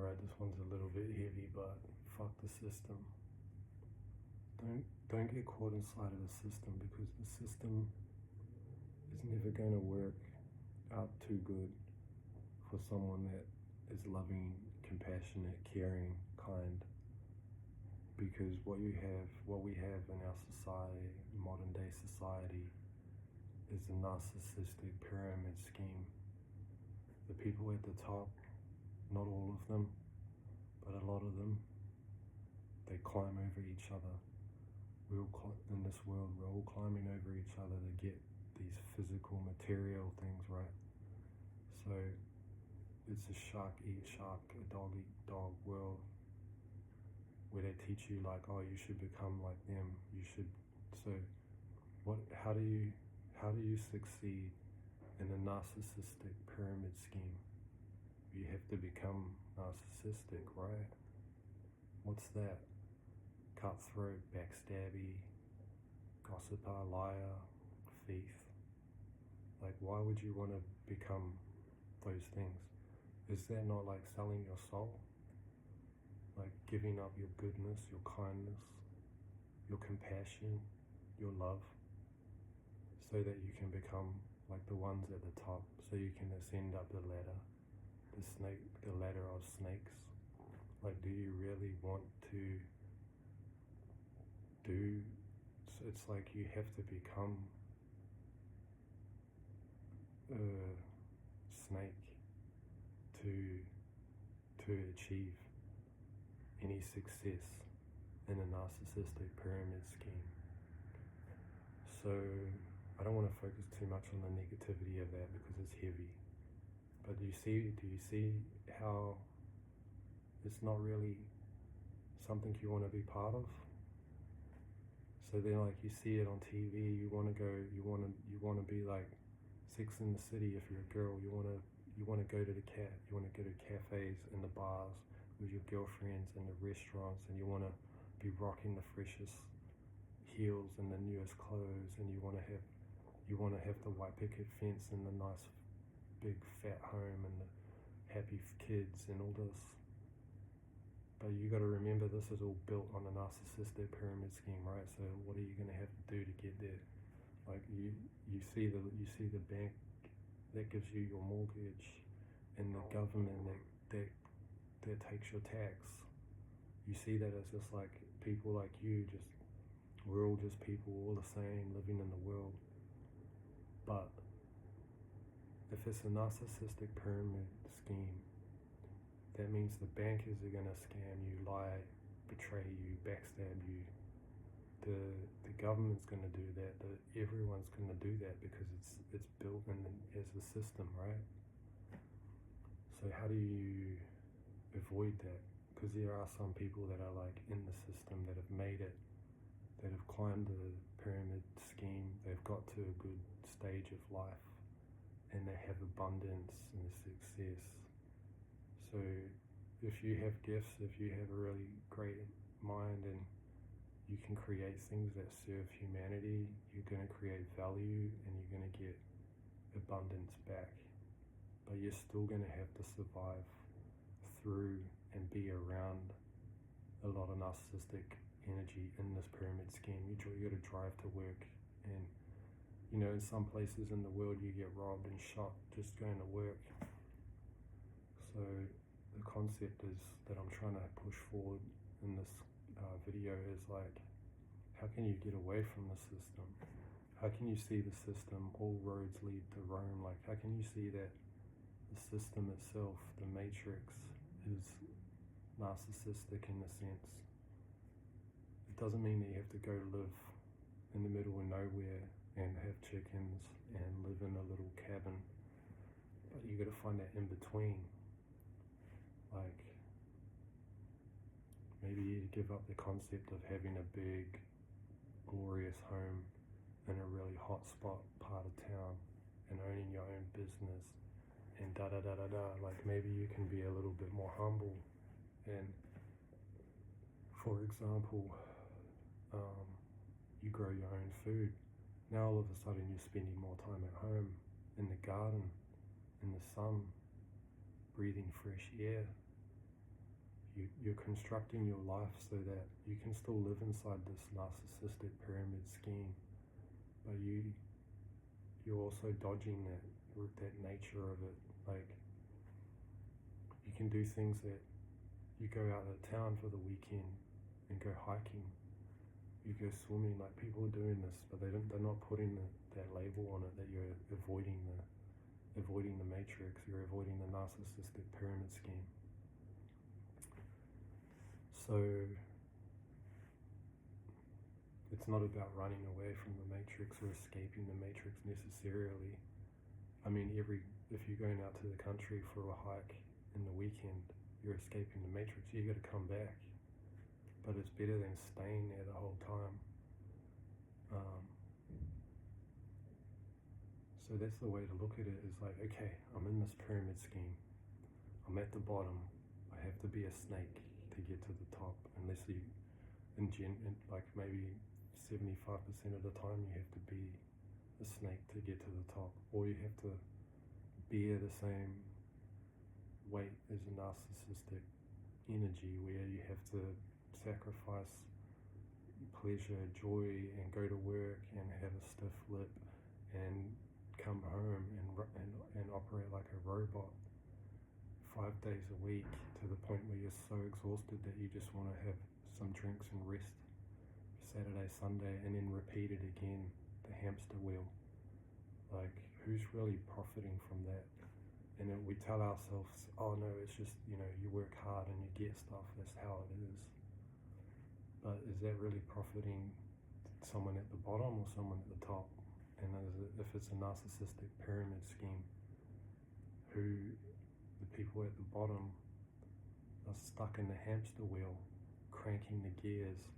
Alright, this one's a little bit heavy, but fuck the system. Don't get caught inside of the system, because the system is never going to work out too good for someone that is loving, compassionate, caring, kind. Because what we have in our society, modern day society, is a narcissistic pyramid scheme. The people at the top, not all of them, but a lot of them, they climb over each other. In this world, we're all climbing over each other to get these physical, material things, right? So it's a shark eat shark, a dog eat dog world, where they teach you like, oh, you should become like them. You should. So how do you succeed in a narcissistic pyramid scheme? You have to become narcissistic, right? What's that? Cutthroat, backstabby, gossiper, liar, thief. Like, why would you want to become those things? Is that not like selling your soul? Like giving up your goodness, your kindness, your compassion, your love, so that you can become like the ones at the top, so you can ascend up the ladder, the ladder of snakes. Like, do you really want to do? So it's like you have to become a snake to achieve any success in a narcissistic pyramid scheme. So I don't want to focus too much on the negativity of that, because it's heavy. But do you see how it's not really something you want to be part of? So then, like, you see it on TV, you want to be like Sex in the City. If you're a girl, you want to go to cafes and the bars with your girlfriends and the restaurants, and you want to be rocking the freshest heels and the newest clothes, and you want to have the white picket fence and the nice big fat home and the happy kids and all this. But you got to remember, this is all built on a narcissistic pyramid scheme, right? So what are you going to have to do to get there? Like, you see the bank that gives you your mortgage, and the government that takes your tax. You see that as just like people like you, we're all just people, all the same, living in the world. But if it's a narcissistic pyramid scheme, that means the bankers are going to scam you, lie, betray you, backstab you. The government's going to do that. Everyone's going to do that, because it's built in as a system, right? So how do you avoid that? Because there are some people that are like in the system, that have made it, that have climbed the pyramid scheme. They've got to a good stage of life, and they have abundance and success. So if you have gifts, if you have a really great mind, and you can create things that serve humanity, you're going to create value, and you're going to get abundance back. But you're still going to have to survive through and be around a lot of narcissistic energy in this pyramid scheme. You got to drive to work, and in some places in the world you get robbed and shot just going to work. So the concept is that I'm trying to push forward in this video is like, how can you get away from the system? How can you see the system? All roads lead to Rome. Like, how can you see that the system itself, the matrix, is narcissistic in a sense? It doesn't mean that you have to go live in the middle of nowhere and have chickens and live in a little cabin, but you got to find that in between. Like, maybe you give up the concept of having a big, glorious home in a really hot spot part of town and owning your own business and da-da-da-da-da. Like, maybe you can be a little bit more humble. And, for example, you grow your own food. Now all of a sudden you're spending more time at home, in the garden, in the sun, breathing fresh air. you're constructing your life so that you can still live inside this narcissistic pyramid scheme, but you're also dodging that nature of it. Like, you can do things that you go out of town for the weekend and go hiking, you go swimming. Like, people are doing this, but they're not putting that label on it that you're avoiding the matrix, you're avoiding the narcissistic pyramid scheme. So it's not about running away from the matrix or escaping the matrix necessarily. I mean, if you're going out to the country for a hike in the weekend, you're escaping the matrix. You got to come back, but it's better than staying there the whole time. So that's the way to look at it. Is like, okay, I'm in this pyramid scheme. I'm at the bottom. I have to be a snake to get to the top, unless you, like maybe 75% of the time, you have to be a snake to get to the top, or you have to bear the same weight as a narcissistic energy, where you have to sacrifice pleasure, joy, and go to work and have a stiff lip and come home and operate like a robot 5 days a week, to the point where you're so exhausted that you just want to have some drinks and rest Saturday, Sunday, and then repeat it again, the hamster wheel. Like, who's really profiting from that? And then we tell ourselves, oh no, it's just, you work hard and you get stuff, that's how it is. But is that really profiting someone at the bottom or someone at the top? And if it's a narcissistic pyramid scheme, the people at the bottom are stuck in the hamster wheel, cranking the gears,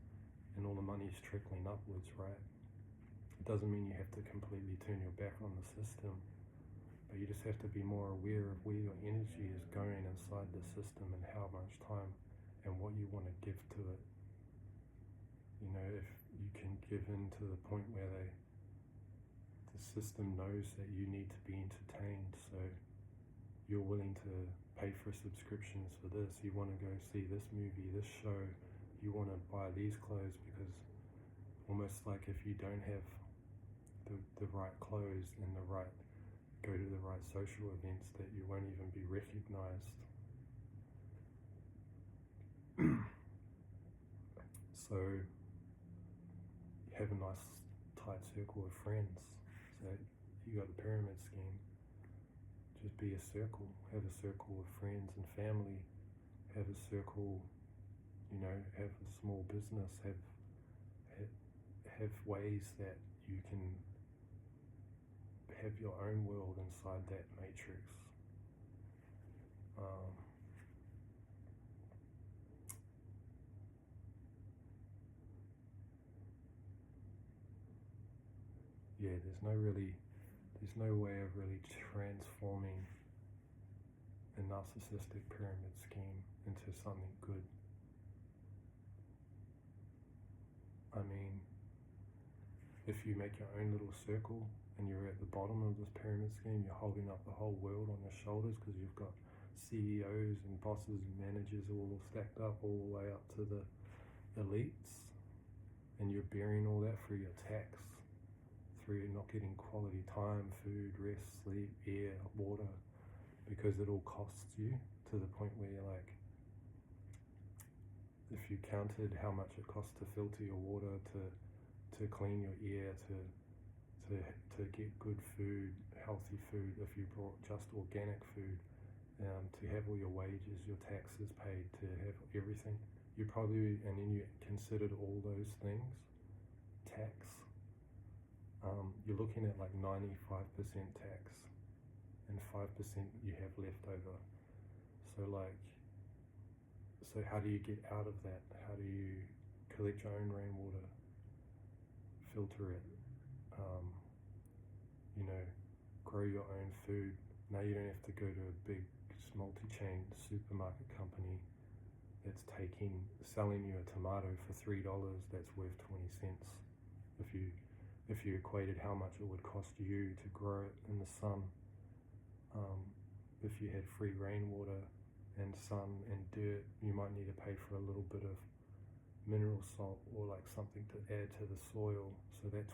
and all the money's trickling upwards, right? It doesn't mean you have to completely turn your back on the system, but you just have to be more aware of where your energy is going inside the system and how much time and what you want to give to it. If you can give in to the point where the system knows that you need to be entertained, so you're willing to pay for subscriptions for this, you want to go see this movie, this show, you want to buy these clothes, because almost like if you don't have the right clothes and go to the right social events, that you won't even be recognized. So you have a nice tight circle of friends. So you got a pyramid scheme. Just be a circle. Have a circle of friends and family. Have a circle, have a small business. Have ways that you can have your own world inside that matrix. There's no way of really transforming a narcissistic pyramid scheme into something good. I mean, if you make your own little circle and you're at the bottom of this pyramid scheme, you're holding up the whole world on your shoulders, because you've got CEOs and bosses and managers all stacked up all the way up to the elites, and you're bearing all that through your tax, through not getting quality time, food, rest, sleep, air, water, because it all costs you, to the point where you're like, if you counted how much it costs to filter your water, to clean your air, to get good food, healthy food, if you brought just organic food, to have all your wages, your taxes paid, to have everything, and then you considered all those things, tax, you're looking at like 95% tax, and 5% you have left over. So how do you get out of that? How do you collect your own rainwater, filter it, grow your own food? Now you don't have to go to a big multi-chain supermarket company that's selling you a tomato for $3 that's worth 20 cents. If you equated how much it would cost you to grow it in the sun, if you had free rainwater, and sun and dirt, you might need to pay for a little bit of mineral salt or like something to add to the soil, so that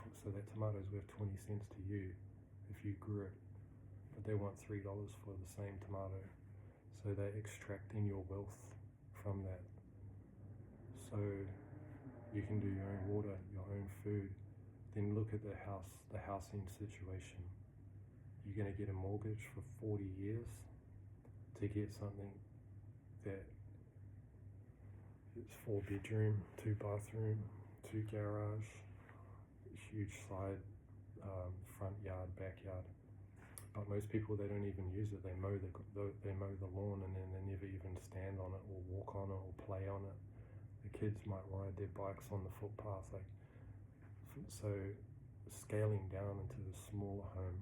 tomato's worth 20 cents to you if you grew it, but they want $3 for the same tomato. So they're extracting your wealth from that. So you can do your own water, your own food. Then look at the housing situation. You're going to get a mortgage for 40 years to get something that it's 4 bedroom, 2 bathroom, 2 garage, huge side, front yard, backyard. But most people, they don't even use it. They mow the lawn, and then they never even stand on it or walk on it or play on it. The kids might ride their bikes on the footpath. So scaling down into the smaller home,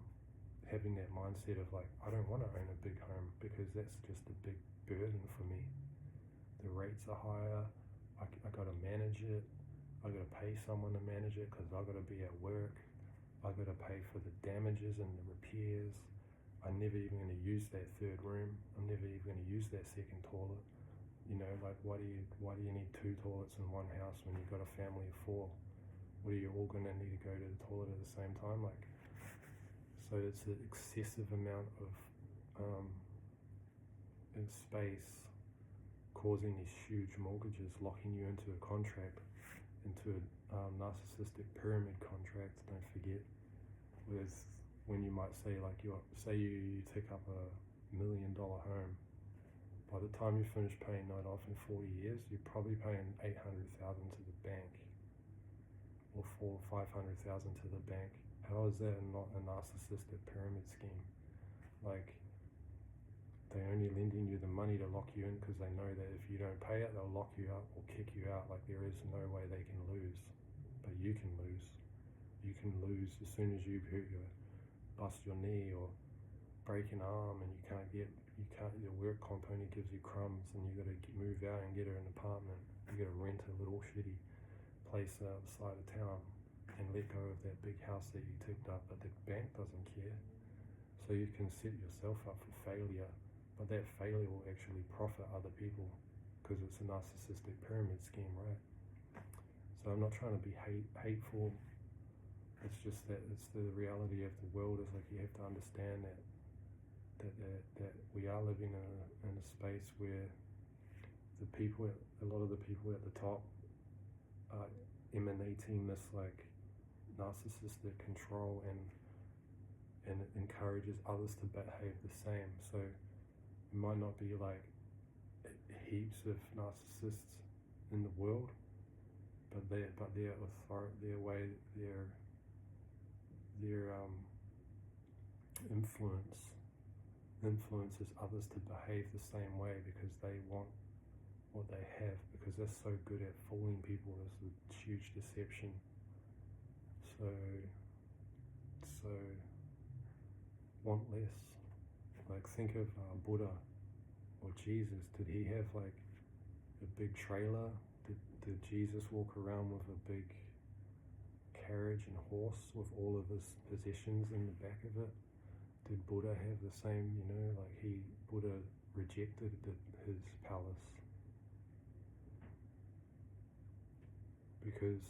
having that mindset of like, I don't want to own a big home because that's just a big burden for me. The rates are higher. I got to manage it. I got to pay someone to manage it because I got to be at work. I got to pay for the damages and the repairs. I'm never even going to use that third room. I'm never even going to use that second toilet. You know, like why do you need 2 toilets in one house when you've got a family of 4? What are you all going to need to go to the toilet at the same time? Like, so it's an excessive amount of space causing these huge mortgages, locking you into a contract, into a narcissistic pyramid contract. Don't forget. Whereas when you might say like you take up a $1 million home, by the time you finish paying that off in 40 years, you're probably paying $800,000 to the bank, or $500,000 to the bank. How is that not a narcissistic pyramid scheme? Like, they're only lending you the money to lock you in because they know that if you don't pay it, they'll lock you up or kick you out. Like, there is no way they can lose, but you can lose. You can lose as soon as you bust your knee or break an arm, and your work comp only gives you crumbs, and you got to move out and get her an apartment. You got to rent a little shitty place out the side of town and let go of that big house that you ticked up, but the bank doesn't care. So you can set yourself up for failure, but that failure will actually profit other people because it's a narcissistic pyramid scheme, right? So I'm not trying to be hateful. It's just that it's the reality of the world. Is like you have to understand that we are living in a space where a lot of the people at the top are emanating this like narcissistic control and it encourages others to behave the same. So it might not be like heaps of narcissists in the world, but their influences others to behave the same way because they want what they have, because they're so good at fooling people. It's a huge deception. So want less. Like, think of Buddha or Jesus. Did he have like a big trailer? Did Jesus walk around with a big carriage and horse with all of his possessions in the back of it? Did Buddha have the same, Buddha rejected his palace because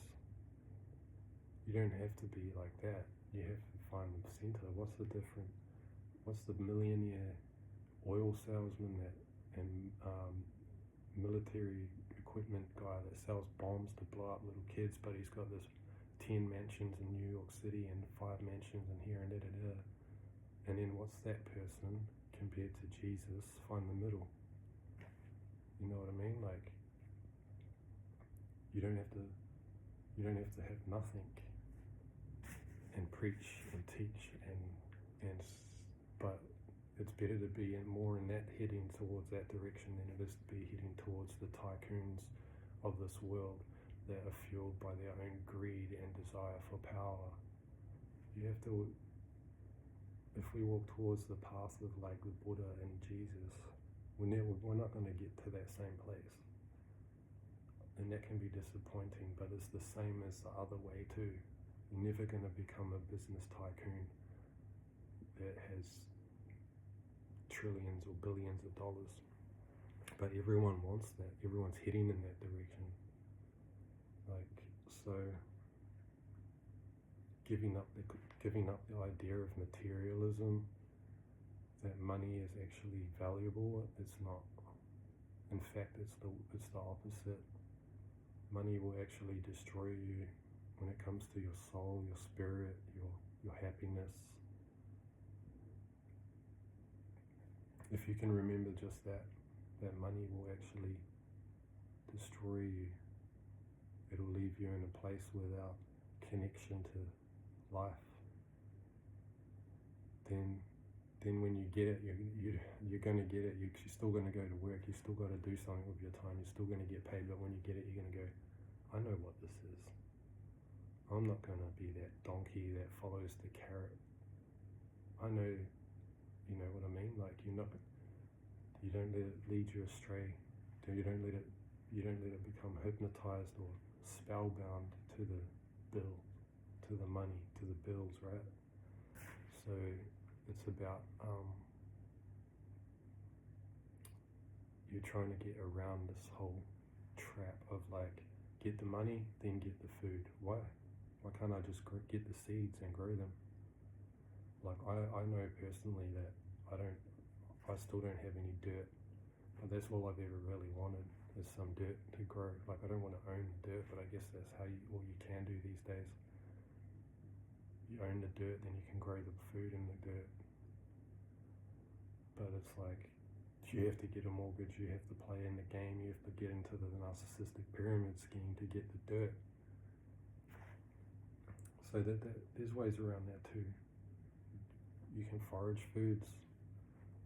you don't have to be like that. You have to find the center. What's the difference? What's the millionaire oil salesman and military equipment guy that sells bombs to blow up little kids, but he's got this 10 mansions in New York City and 5 mansions in here and da. And then what's that person compared to Jesus? Find the middle. You know what I mean? Like, you don't have to have nothing and preach and teach but it's better to be more in that, heading towards that direction, than it is to be heading towards the tycoons of this world that are fueled by their own greed and desire for power. You have to, if we walk towards the path of like the Buddha and Jesus, we're not going to get to that same place. And that can be disappointing, but it's the same as the other way too. You're never going to become a business tycoon that has trillions or billions of dollars. But everyone wants that. Everyone's heading in that direction. So giving up the idea of materialism, that money is actually valuable, it's not. In fact, it's the opposite. Money will actually destroy you when it comes to your soul, your spirit, your happiness. If you can remember just that money will actually destroy you. It'll leave you in a place without connection to life. Then when you get it, you're going to get it. You're still going to go to work. You still got to do something with your time. You're still going to get paid. But when you get it, you're going to go, I know what this is. I'm not going to be that donkey that follows the carrot. I know, you know what I mean? Like you don't let it lead you astray. You don't let it become hypnotized or spellbound to the bill, to the money, to the bills, right? So it's about you're trying to get around this whole trap of like, get the money, then get the food. Why can't I just get the seeds and grow them? Like I know personally that I still don't have any dirt, but that's all I've ever really wanted is some dirt to grow. Like I don't want to own dirt, but I guess that's all you can do these days. You own the dirt, then you can grow the food in the dirt. But it's like, you have to get a mortgage, you have to play in the game, you have to get into the narcissistic pyramid scheme to get the dirt. So that there's ways around that too. You can forage foods.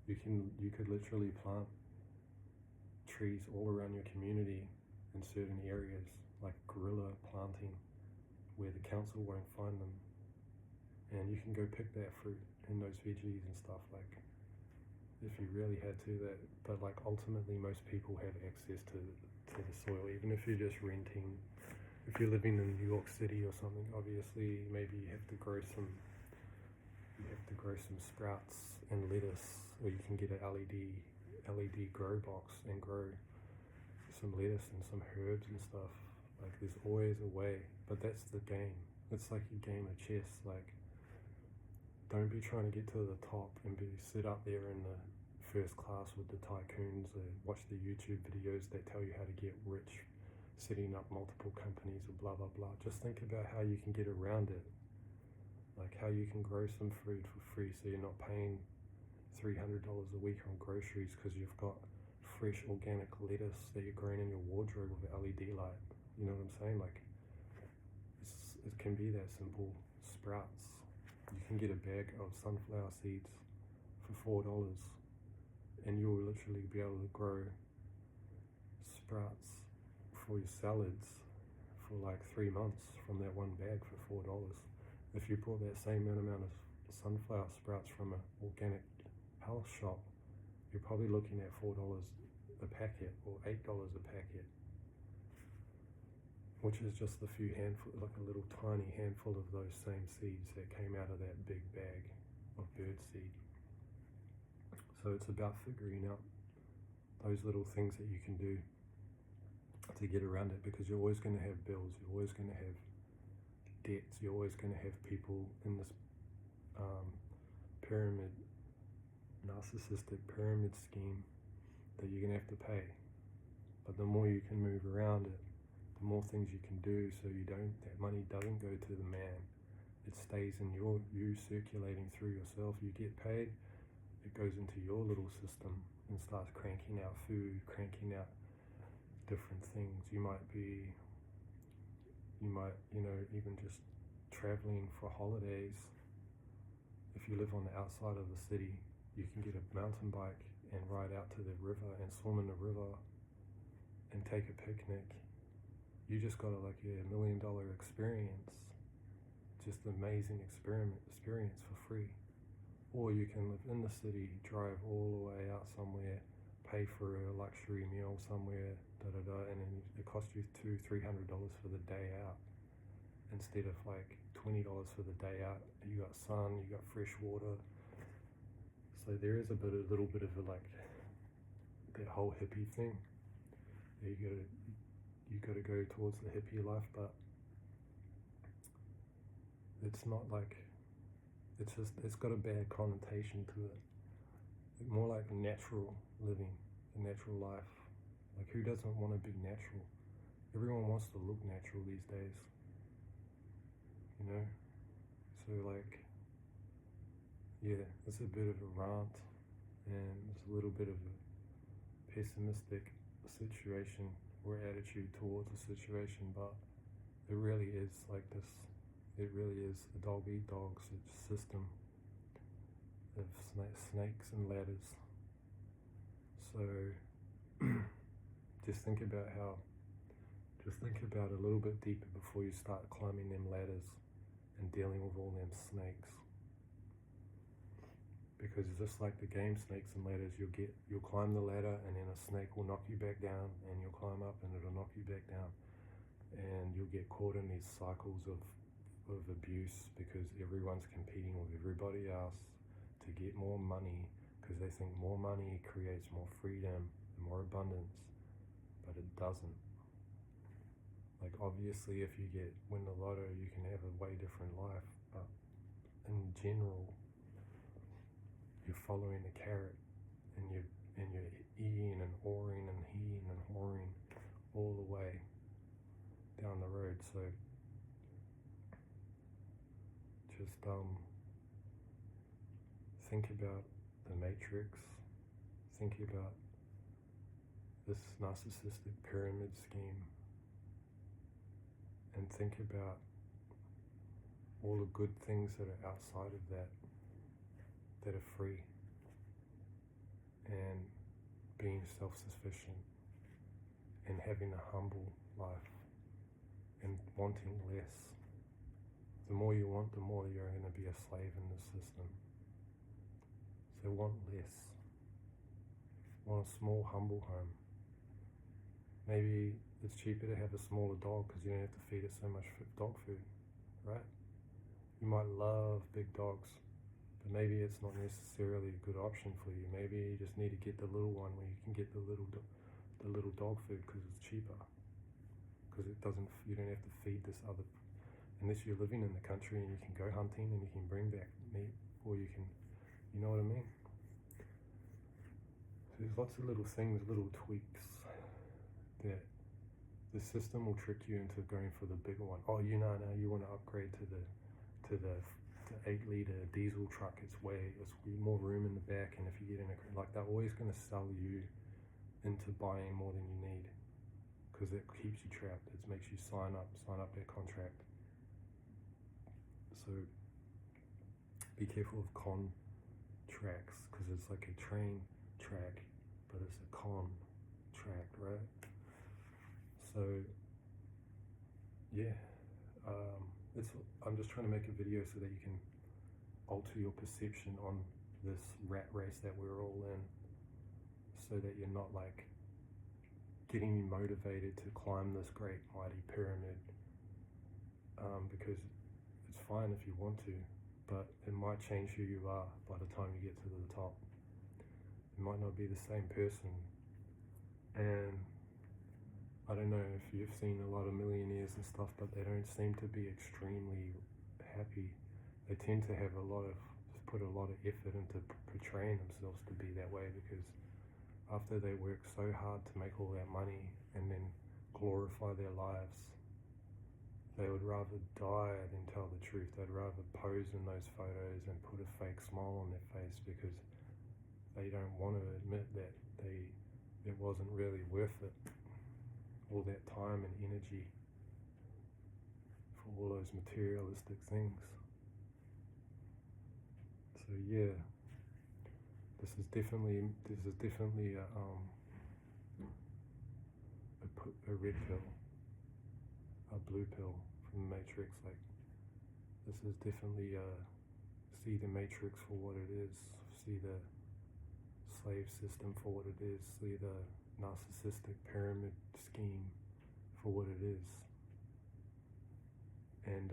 You could literally plant trees all around your community in certain areas, like guerrilla planting, where the council won't find them. And you can go pick that fruit and those veggies and stuff, like if you really had to. But like ultimately most people have access to the soil, even if you're just renting. If you're living in New York City or something, obviously maybe you have to grow some sprouts and lettuce, or you can get an LED grow box and grow some lettuce and some herbs and stuff. Like there's always a way, but that's the game. It's like a game of chess. Like don't be trying to get to the top and sit up there in the first class with the tycoons, or watch the YouTube videos that tell you how to get rich, setting up multiple companies or blah blah blah. Just think about how you can get around it. Like how you can grow some food for free, so you're not paying $300 a week on groceries because you've got fresh organic lettuce that you're growing in your wardrobe with an LED light. You know what I'm saying? Like it can be that simple. Sprouts. You can get a bag of sunflower seeds for $4, and you'll literally be able to grow sprouts for your salads for like 3 months from that one bag for $4. If you bought that same amount of sunflower sprouts from an organic health shop, you're probably looking at $4 a packet or $8 a packet, which is just a few handful, like a little tiny handful of those same seeds that came out of that big bag of bird seed. So it's about figuring out those little things that you can do to get around it, because you're always going to have bills, you're always going to have debts, you're always going to have people in this narcissistic pyramid scheme that you're going to have to pay. But the more you can move around it, the more things you can do, so that money doesn't go to the man. It stays in you circulating through yourself. You get paid, it goes into your little system and starts cranking out food, cranking out different things. You might even just traveling for holidays. If you live on the outside of the city, you can get a mountain bike and ride out to the river and swim in the river and take a picnic. You just got a $1 million experience, just an amazing experience for free. Or you can live in the city, drive all the way out somewhere, pay for a luxury meal somewhere, and then it costs you $200-300 for the day out, instead of like $20 for the day out. You got sun, you got fresh water. So there is a little bit of that whole hippie thing. You gotta go towards the hippie life, but it's not like, it's got a bad connotation to it. More like natural living, a natural life. Like, who doesn't want to be natural? Everyone wants to look natural these days, you know? So like, yeah, it's a bit of a rant, and it's a little bit of a pessimistic situation or attitude towards the situation, but it really is like this. It really is a dog-eat-dog system of snakes and ladders. So just think about a little bit deeper before you start climbing them ladders and dealing with all them snakes. Because just like the game Snakes and Ladders, you'll climb the ladder, and then a snake will knock you back down, and you'll climb up and it'll knock you back down, and you'll get caught in these cycles of abuse, because everyone's competing with everybody else to get more money, because they think more money creates more freedom and more abundance, but it doesn't. Like, obviously if you win the lotto, you can have a way different life, but in general, you're following the carrot, and you're eeing and awing and heeing and hawing all the way down the road. So just think about the matrix, think about this narcissistic pyramid scheme, and think about all the good things that are outside of that are free, and being self-sufficient, and having a humble life, and wanting less. The more you want, the more you're going to be a slave in the system. So want less. Want a small, humble home. Maybe it's cheaper to have a smaller dog because you don't have to feed it so much dog food, right? You might love big dogs, but maybe it's not necessarily a good option for you. Maybe you just need to get the little one where you can get the little dog food because it's cheaper. Because you don't have to feed this other, unless you're living in the country and you can go hunting and you can bring back meat, or you know what I mean? So there's lots of little things, little tweaks that the system will trick you into going for the bigger one. Oh, you want to upgrade to the 8-liter diesel truck. It's more room in the back, and if you get in like, they're always going to sell you into buying more than you need, because it keeps you trapped. It makes you sign up that contract. So be careful of contracts, because it's like a train track, but it's a contract, right? So yeah, I'm just trying to make a video so that you can alter your perception on this rat race that we're all in, so that you're not like getting you motivated to climb this great mighty pyramid, because it's fine if you want to, but it might change who you are by the time you get to the top. You might not be the same person. And I don't know if you've seen a lot of millionaires and stuff, but they don't seem to be extremely happy. They tend to put a lot of effort into portraying themselves to be that way, because after they work so hard to make all that money and then glorify their lives, they would rather die than tell the truth. They'd rather pose in those photos and put a fake smile on their face, because they don't want to admit that it wasn't really worth it, all that time and energy for all those materialistic things. So yeah, this is definitely a red pill, a blue pill from the Matrix. Like, this is definitely see the Matrix for what it is, see the slave system for what it is, see the narcissistic pyramid scheme for what it is, and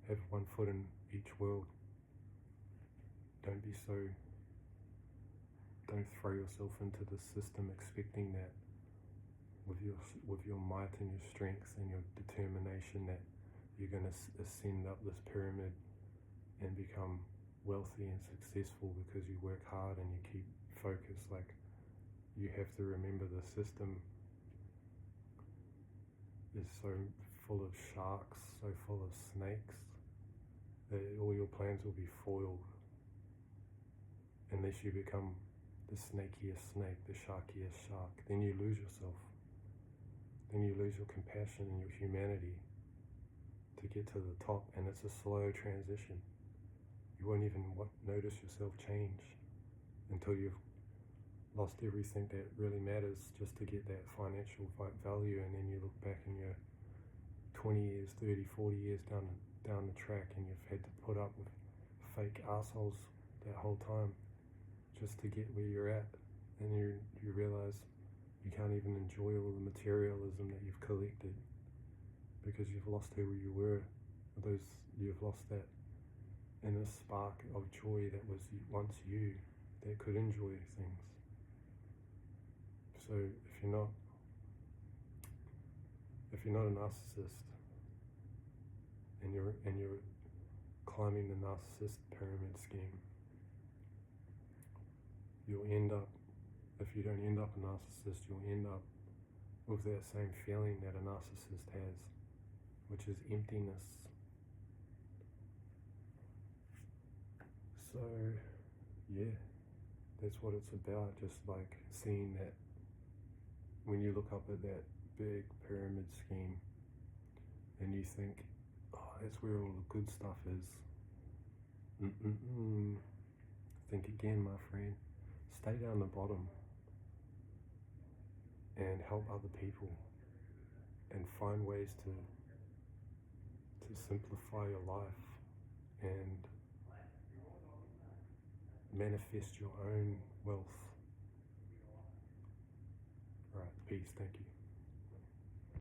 have one foot in each world, don't throw yourself into the system expecting that with your might and your strength and your determination that you're going to ascend up this pyramid and become wealthy and successful because you work hard and you keep focused. Like, you have to remember the system is so full of sharks, so full of snakes, that all your plans will be foiled unless you become the snakiest snake, the sharkiest shark. Then you lose yourself. Then you lose your compassion and your humanity to get to the top, and it's a slow transition. You won't even notice yourself change until you've lost everything that really matters just to get that financial value, and then you look back and you're 20 years, 30, 40 years down the track, and you've had to put up with fake assholes that whole time just to get where you're at, and you realize you can't even enjoy all the materialism that you've collected because you've lost who you were. You've lost that inner spark of joy that was once you, that could enjoy things. So if you're not a narcissist and you're climbing the narcissist pyramid scheme, you'll end up, if you don't end up a narcissist, you'll end up with that same feeling that a narcissist has, which is emptiness. So yeah, that's what it's about. Just like seeing that when you look up at that big pyramid scheme and you think, oh, that's where all the good stuff is. Think again, my friend. Stay down the bottom and help other people and find ways to simplify your life and manifest your own wealth. Right, peace, thank you.